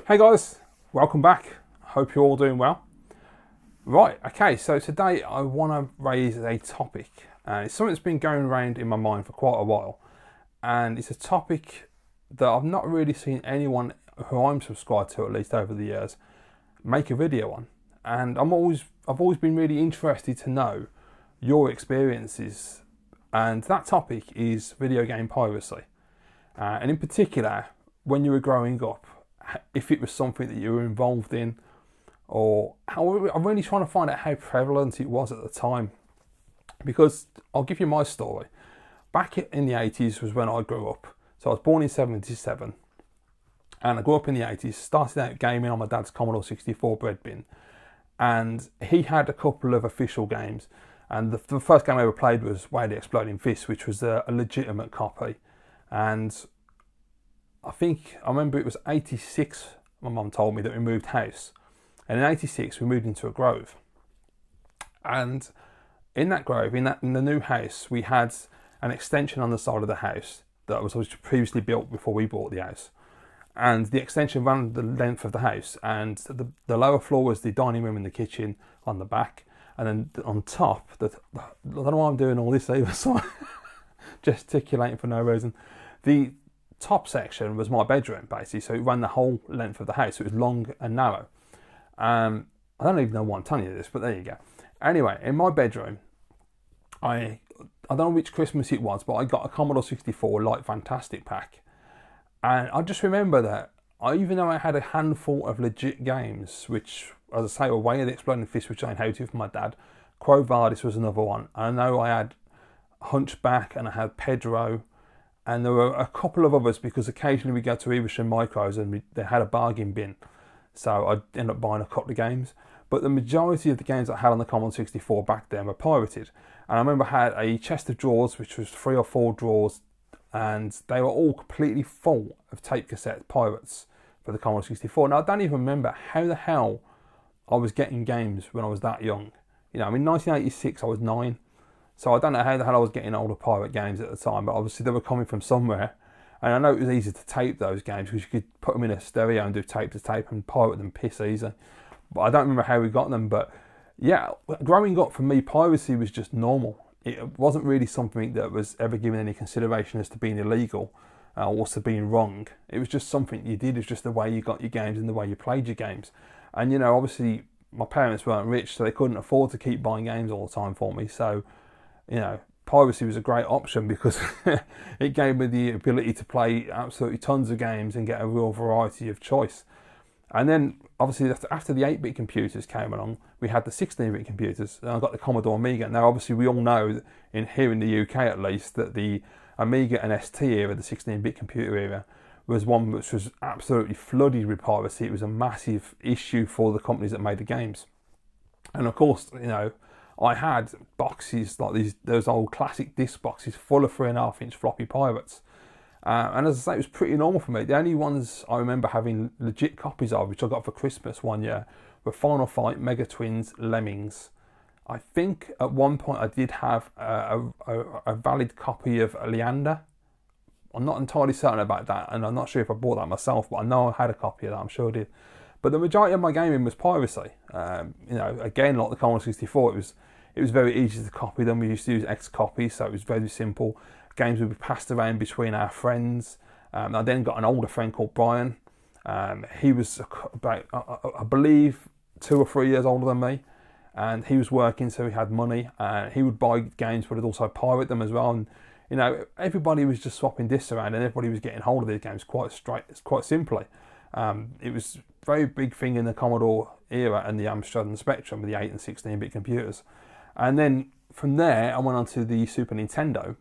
Hey guys, welcome back. Hope you're all doing well. Right, okay, so today I want to raise a topic, and it's something that's been going around in my mind for quite a while, and it's a topic that I've not really seen anyone who I'm subscribed to, at least over the years, make a video on. And I've always been really interested to know your experiences, and that topic is video game piracy. And in particular, when you were growing up, if it was something that you were involved in, or how, I'm really trying to find out how prevalent it was at the time. Because I'll give you my story. Back in the 80s was when I grew up. So I was born in 77, and I grew up in the 80s, started out gaming on my dad's Commodore 64 bread bin, and he had a couple of official games, and the first game I ever played was Way the Exploding Fist, which was a legitimate copy. And I remember it was 86, my mum told me, that we moved house. And in 86 we moved into a grove. And in that grove, in the new house, we had an extension on the side of the house that was previously built before we bought the house. And the extension ran the length of the house, and the lower floor was the dining room and the kitchen on the back. And then on top, I don't know why I'm doing all this either, so gesticulating for no reason. The top section was my bedroom, basically, so it ran the whole length of the house. It was long and narrow. I don't even know why I'm telling you this, but there you go. Anyway, in my bedroom, I don't know which Christmas it was, but I got a Commodore 64 Light Fantastic pack. And I just remember that, even though I had a handful of legit games, which, as I say, were Way of the Exploding Fist, which I inherited from my dad. Quo Vadis was another one. I know I had Hunchback and I had Pedro, and there were a couple of others, because occasionally we go to Evesham Micros and they had a bargain bin. So I'd end up buying a couple of games. But the majority of the games I had on the Commodore 64 back then were pirated. And I remember I had a chest of drawers, which was 3 or 4 drawers, and they were all completely full of tape cassette pirates for the Commodore 64. Now, I don't even remember how the hell I was getting games when I was that young. You know, in 1986 I was 9. So I don't know how the hell I was getting older pirate games at the time, but obviously they were coming from somewhere. And I know it was easy to tape those games, because you could put them in a stereo and do tape to tape and pirate them piss easy. But I don't remember how we got them. But yeah, growing up for me, piracy was just normal. It wasn't really something that was ever given any consideration as to being illegal or to being wrong. It was just something you did. It was just the way you got your games and the way you played your games. And, you know, obviously my parents weren't rich, so they couldn't afford to keep buying games all the time for me. So, you know, piracy was a great option, because it gave me the ability to play absolutely tons of games and get a real variety of choice. And then, obviously, after the 8-bit computers came along, we had the 16-bit computers, and I got the Commodore Amiga. Now, obviously, we all know, here in the UK at least, that the Amiga and ST era, the 16-bit computer era, was one which was absolutely flooded with piracy. It was a massive issue for the companies that made the games. And of course, you know, I had boxes like those old classic disc boxes full of 3.5-inch floppy pirates. And as I say, it was pretty normal for me. The only ones I remember having legit copies of, which I got for Christmas one year, were Final Fight, Mega Twins, Lemmings. I think at one point I did have a valid copy of Leander. I'm not entirely certain about that, and I'm not sure if I bought that myself, but I know I had a copy of that, I'm sure I did. But the majority of my gaming was piracy. You know, again, like the Commodore 64, it was very easy to copy them. We used to use X-Copy, so it was very simple. Games would be passed around between our friends. I then got an older friend called Brian. He was about, I believe, 2 or 3 years older than me, and he was working, so he had money. He would buy games, but he'd also pirate them as well. And you know, everybody was just swapping discs around, and everybody was getting hold of these games quite simply. It was a very big thing in the Commodore era and the Amstrad and Spectrum with the 8 and 16-bit computers. And then from there, I went on to the Super Nintendo,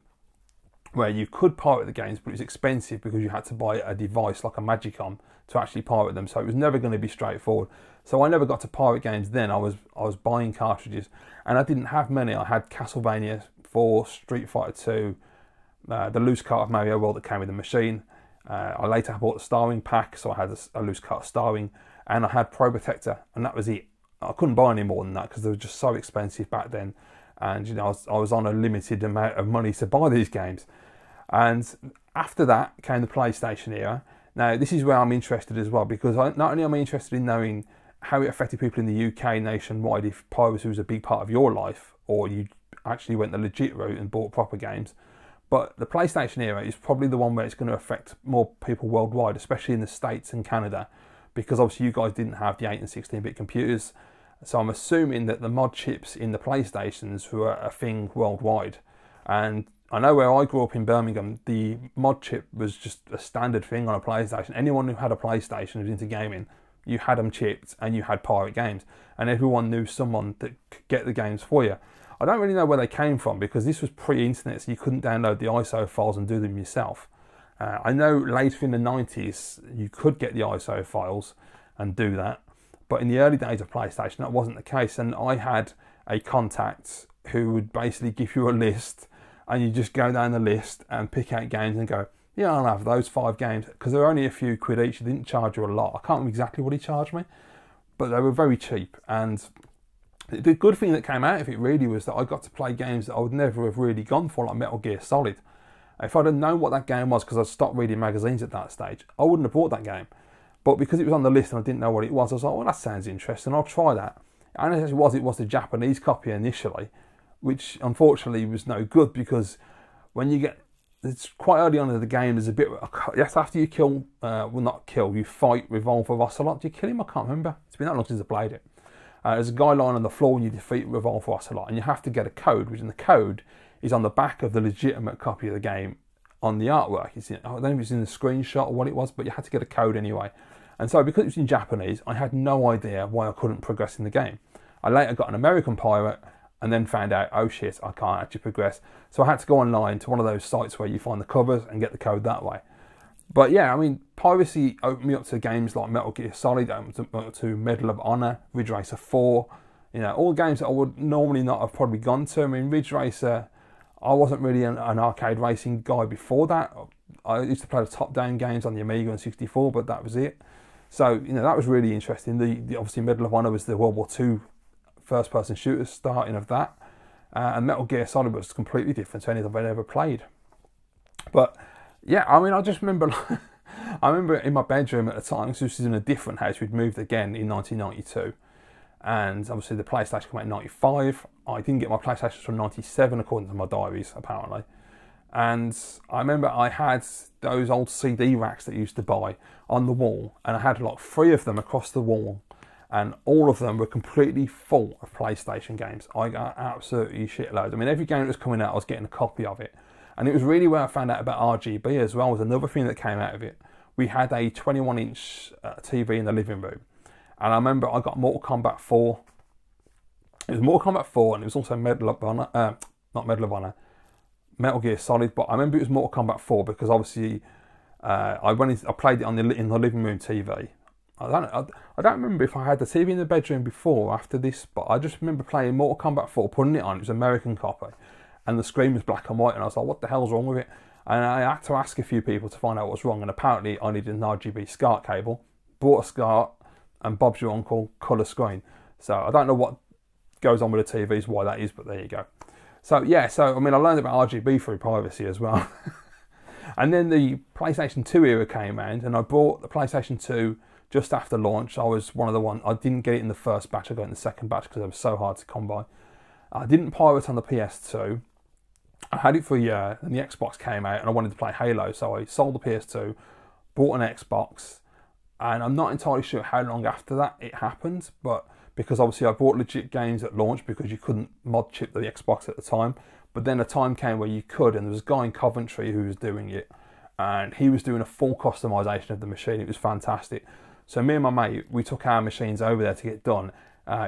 where you could pirate the games, but it was expensive because you had to buy a device like a Magicom to actually pirate them. So it was never going to be straightforward. So I never got to pirate games then. I was buying cartridges, and I didn't have many. I had Castlevania 4, Street Fighter 2, the loose cart of Mario World that came with the machine. I later bought the Starwing pack, so I had a loose cart of Starwing, and I had Pro Protector, and that was it. I couldn't buy any more than that because they were just so expensive back then. And you know, I was on a limited amount of money to buy these games. And after that came the PlayStation era. Now, this is where I'm interested as well, because not only am I interested in knowing how it affected people in the UK nationwide if piracy was a big part of your life, or you actually went the legit route and bought proper games, but the PlayStation era is probably the one where it's going to affect more people worldwide, especially in the States and Canada, because obviously you guys didn't have the 8 and 16-bit computers. So I'm assuming that the mod chips in the PlayStations were a thing worldwide. And I know where I grew up in Birmingham, the mod chip was just a standard thing on a PlayStation. Anyone who had a PlayStation who was into gaming, you had them chipped and you had pirate games. And everyone knew someone that could get the games for you. I don't really know where they came from, because this was pre-internet, so you couldn't download the ISO files and do them yourself. I know later in the 90s you could get the ISO files and do that, but in the early days of PlayStation that wasn't the case. And I had a contact who would basically give you a list, and you just go down the list and pick out games and go, yeah, I'll have those 5 games, because they were only a few quid each. He didn't charge you a lot. I can't remember exactly what he charged me, but they were very cheap. And the good thing that came out of it really was that I got to play games that I would never have really gone for, like Metal Gear Solid. If I'd have known what that game was, because I stopped reading magazines at that stage, I wouldn't have bought that game. But because it was on the list and I didn't know what it was, I was like, well, that sounds interesting, I'll try that. And as it was the Japanese copy initially, which unfortunately was no good, because when you get, it's quite early on in the game, there's a bit, yes, after you kill, well, not kill, you fight Revolver Ocelot. Do you kill him? I can't remember. It's been that long since I played it. There's a guy lying on the floor when you defeat Revolver Ocelot, and you have to get a code, which in the code is on the back of the legitimate copy of the game on the artwork. I don't know if it's in the screenshot or what it was, but you had to get a code anyway. And so because it was in Japanese, I had no idea why I couldn't progress in the game. I later got an American pirate and then found out, oh shit, I can't actually progress. So I had to go online to one of those sites where you find the covers and get the code that way. But yeah, I mean, piracy opened me up to games like Metal Gear Solid, opened up to Medal of Honor, Ridge Racer 4, you know, all games that I would normally not have probably gone to. I mean, Ridge Racer, I wasn't really an arcade racing guy before that. I used to play the top-down games on the Amiga and 64, but that was it. So, you know, that was really interesting. The obviously Medal of Honor was the World War II first-person shooter starting of that. And Metal Gear Solid was completely different to anything I'd ever played. But, yeah, I mean, I just remember... I remember in my bedroom at the time, because this was in a different house, we'd moved again in 1992. And obviously the PlayStation came out in 95. I didn't get my PlayStation until 97, according to my diaries, apparently. And I remember I had those old CD racks that you used to buy on the wall, and I had like 3 of them across the wall, and all of them were completely full of PlayStation games. I got absolutely shitloads. I mean, every game that was coming out, I was getting a copy of it. And it was really where I found out about RGB as well, was another thing that came out of it. We had a 21-inch TV in the living room. And I remember I got Mortal Kombat 4. It was Mortal Kombat 4, and it was also Medal of Honor, not Medal of Honor, Metal Gear Solid. But I remember it was Mortal Kombat 4 because obviously I played it on in the living room TV. I don't remember if I had the TV in the bedroom before or after this, but I just remember playing Mortal Kombat 4, putting it on. It was an American copy, and the screen was black and white, and I was like, what the hell's wrong with it? And I had to ask a few people to find out what's wrong, and apparently I needed an RGB SCART cable. Bought a SCART, and Bob's your uncle, colour screen. So I don't know what goes on with the TVs, why that is, but there you go. So yeah, I mean, I learned about RGB through piracy as well. And then the PlayStation 2 era came around, and I bought the PlayStation 2 just after launch. I was one of the ones, I didn't get it in the first batch, I got it in the second batch because it was so hard to come by. I didn't pirate on the PS2. I had it for a year, and the Xbox came out, and I wanted to play Halo, so I sold the PS2, bought an Xbox, and I'm not entirely sure how long after that it happened, but because obviously I bought legit games at launch because you couldn't mod chip the Xbox at the time, but then a time came where you could, and there was a guy in Coventry who was doing it, and he was doing a full customization of the machine. It was fantastic. So me and my mate, we took our machines over there to get done.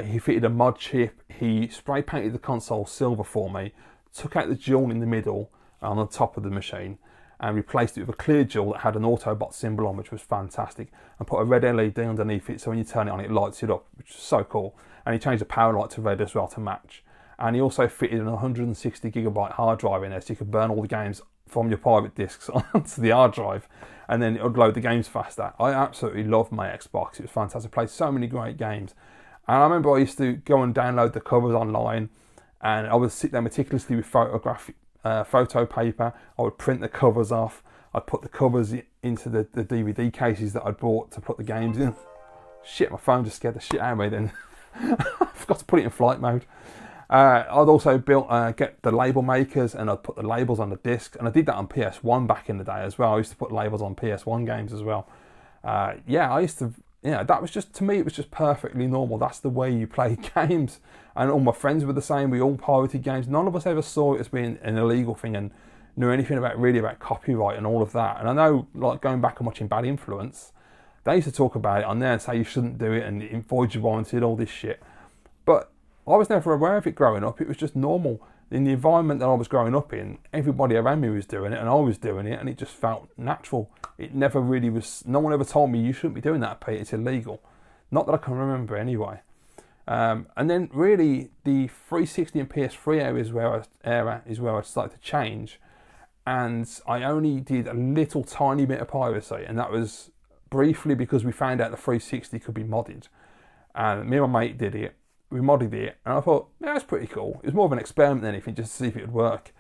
He fitted a mod chip, he spray painted the console silver for me, took out the jewel in the middle on the top of the machine, and replaced it with a clear jewel that had an Autobot symbol on, which was fantastic, and put a red LED underneath it, so when you turn it on, it lights it up, which is so cool. And he changed the power light to red as well to match. And he also fitted an 160GB hard drive in there, so you could burn all the games from your pirate discs onto the hard drive, and then it would load the games faster. I absolutely loved my Xbox. It was fantastic. I played so many great games. And I remember I used to go and download the covers online, and I would sit there meticulously with photo paper. I would print the covers off. I'd put the covers into the DVD cases that I'd bought to put the games in. Shit, my phone just scared the shit out of me then. I forgot to put it in flight mode. I'd also get the label makers, and I'd put the labels on the disc, and I did that on PS1 back in the day as well. I used to put labels on PS1 games as well. Yeah, I used to, that was just, to me, it was just perfectly normal. That's the way you play games. And all my friends were the same. We all pirated games. None of us ever saw it as being an illegal thing and knew anything about copyright and all of that. And I know, like, going back and watching Bad Influence, they used to talk about it on there and say you shouldn't do it and it voids your warranty and all this shit. But I was never aware of it growing up. It was just normal. In the environment that I was growing up in, everybody around me was doing it and I was doing it, and it just felt natural. It never really was, no one ever told me you shouldn't be doing that, Pete, it's illegal. Not that I can remember anyway. And then really the 360 and PS3 era is where I started to change, and I only did a little tiny bit of piracy, and that was briefly because we found out the 360 could be modded, and me and my mate did it. We modded it, and I thought, yeah, that's pretty cool. It was more of an experiment than anything, just to see if it would work.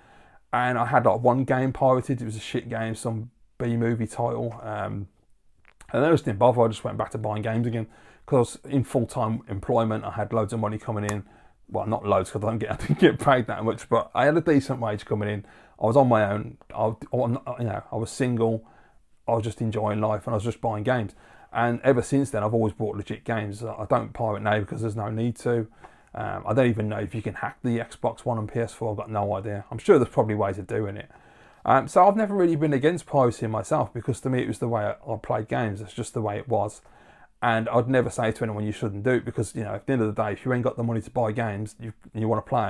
And I had like one game pirated. It was a shit game, some B-movie title. And I just didn't bother. I just went back to buying games again. Because in full-time employment, I had loads of money coming in. Well, not loads, because I didn't get paid that much, but I had a decent wage coming in. I was on my own. I was single. I was just enjoying life, and I was just buying games. And ever since then, I've always bought legit games. I don't pirate now because there's no need to. I don't even know if you can hack the Xbox One and PS4. I've got no idea. I'm sure there's probably ways of doing it. So I've never really been against piracy myself, because to me it was the way I played games. It's just the way it was. And I'd never say to anyone you shouldn't do it, because, at the end of the day, if you ain't got the money to buy games, you want to play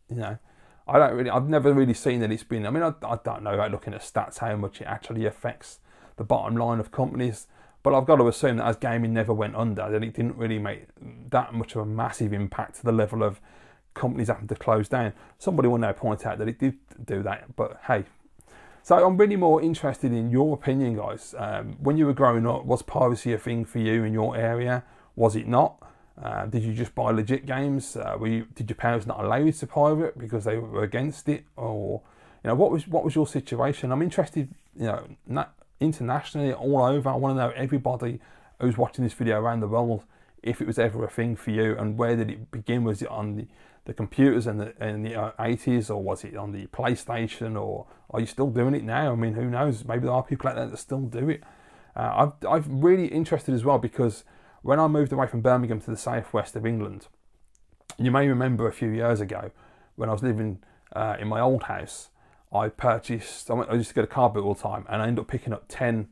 them, I've never really seen that it's been, I don't know, looking at stats, how much it actually affects the bottom line of companies. But I've got to assume that as gaming never went under, that it didn't really make that much of a massive impact to the level of companies having to close down. Somebody will now point out that it did do that, but hey. So I'm really more interested in your opinion, guys. When you were growing up, was piracy a thing for you in your area? Was it not? Did you just buy legit games? Did your parents not allow you to pirate because they were against it? Or, what was your situation? I'm interested, internationally, all over. I want to know everybody who's watching this video around the world, if it was ever a thing for you, and where did it begin? Was it on the computers in the 80s, or was it on the PlayStation, or are you still doing it now? I mean, who knows? Maybe there are people out there that still do it. I'm really interested as well, because when I moved away from Birmingham to the southwest of England, you may remember a few years ago when I was living in my old house, I used to go to car boot all the time, and I ended up picking up 10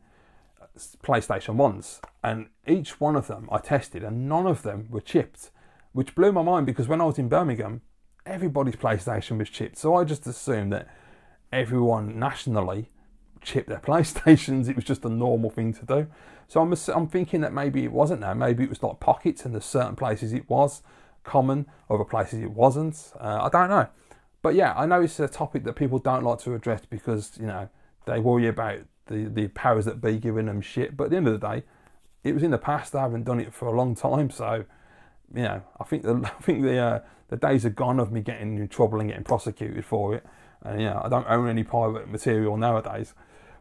PlayStation 1s, and each one of them I tested, and none of them were chipped, which blew my mind, because when I was in Birmingham, everybody's PlayStation was chipped. So I just assumed that everyone nationally chipped their PlayStations. It was just a normal thing to do. So I'm thinking that maybe it wasn't now. Maybe it was like pockets, and there's certain places it was common, other places it wasn't. I don't know. But yeah, I know it's a topic that people don't like to address, because, they worry about the powers that be giving them shit. But at the end of the day, it was in the past. I haven't done it for a long time. So, I think the days are gone of me getting in trouble and getting prosecuted for it. And, I don't own any pirate material nowadays.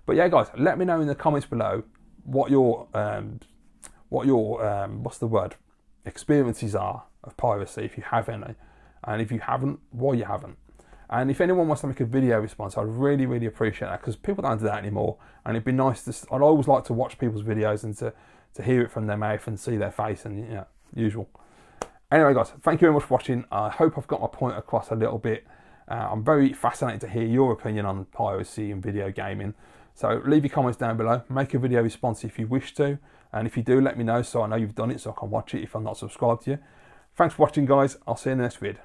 But yeah, guys, let me know in the comments below what your experiences are of piracy, if you have any. And if you haven't, why you haven't. And if anyone wants to make a video response, I'd really, really appreciate that, because people don't do that anymore. And it'd be nice I'd always like to watch people's videos and to hear it from their mouth and see their face, and usual. Anyway, guys, thank you very much for watching. I hope I've got my point across a little bit. I'm very fascinated to hear your opinion on piracy and video gaming. So leave your comments down below. Make a video response if you wish to. And if you do, let me know so I know you've done it, so I can watch it if I'm not subscribed to you. Thanks for watching, guys. I'll see you in the next vid.